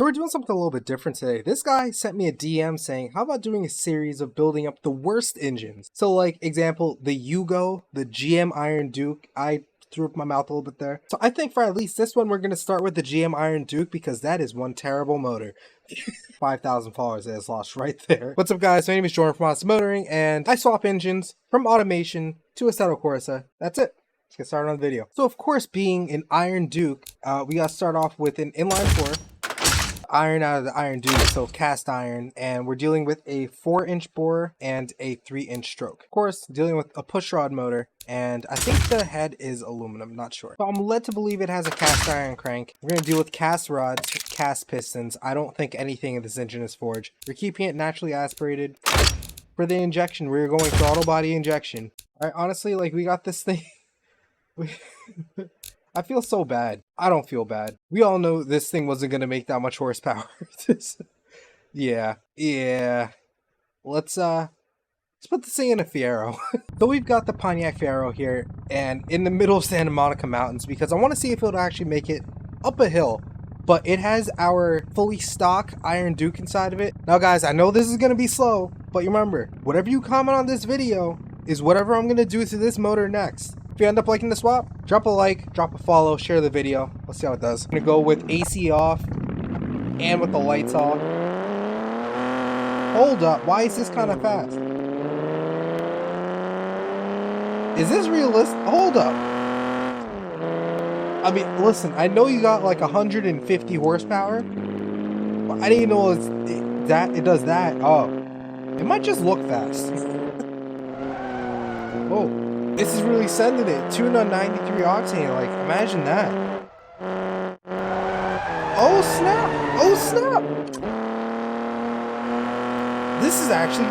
So we're doing something a little bit different today. This guy sent me a DM saying, how about doing a series of building up the worst engines? So like, example, the Yugo, the GM Iron Duke. I threw up my mouth a little bit there. So I think for at least this one, we're going to start with the GM Iron Duke because that is one terrible motor. 5,000 followers that is lost right there. What's up guys, my name is Jordan from Assetto Motoring and I swap engines from automation to Assetto Corsa. That's it. Let's get started on the video. So of course, being an Iron Duke, we got to start off with an inline 4. Iron out of the Iron Duke, so cast iron, and we're dealing with a 4-inch bore and a 3-inch stroke. Of course, dealing with a pushrod motor, and I think the head is aluminum, not sure. But I'm led to believe it has a cast iron crank. We're going to deal with cast rods, cast pistons. I don't think anything in this engine is forged. We're keeping it naturally aspirated. For the injection, we're going throttle body injection. Alright, honestly, like, we got this thing. I feel so bad. I don't feel bad. We all know this thing wasn't going to make that much horsepower. Yeah. Let's put this thing in a FIERO. So we've got the Pontiac FIERO here and in the middle of Santa Monica Mountains because I want to see if it'll actually make it up a hill. But it has our fully stock Iron Duke inside of it. Now guys, I know this is going to be slow, but remember, whatever you comment on this video is whatever I'm going to do to this motor next. If you end up liking the swap, drop a like, drop a follow, share the video. Let's see how it does. I'm gonna go with AC off and with the lights off. Hold up, why is this kind of fast? Is this realistic? Hold up. I mean, listen, I know you got like 150 horsepower, but I didn't know it does that. Oh, it might just look fast. Whoa. This is really sending it. Tuned on 93 octane. Like, imagine that. Oh, snap. Oh, snap. This is actually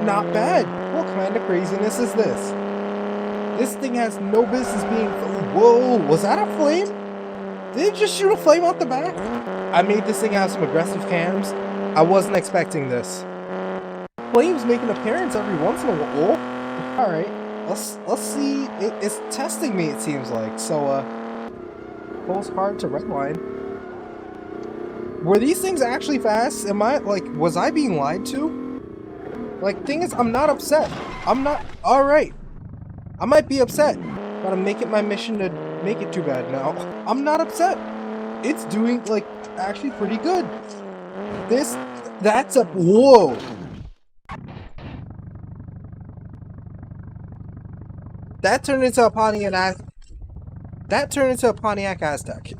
not bad. What kind of craziness is this? This thing has no business being... Whoa, was that a flame? Did it just shoot a flame out the back? I made this thing have some aggressive cams. I wasn't expecting this. Flames make an appearance every once in a while. All right. Let's see. It's testing me, it seems like. So, pulls hard to redline. Were these things actually fast? Am I, like, was I being lied to? Like, thing is, I'm not upset. I'm not, alright. I might be upset, but I'm making my mission to make it too bad now. I'm not upset. It's doing, like, actually pretty good. That's a, whoa. That turned into a Pontiac Aztec.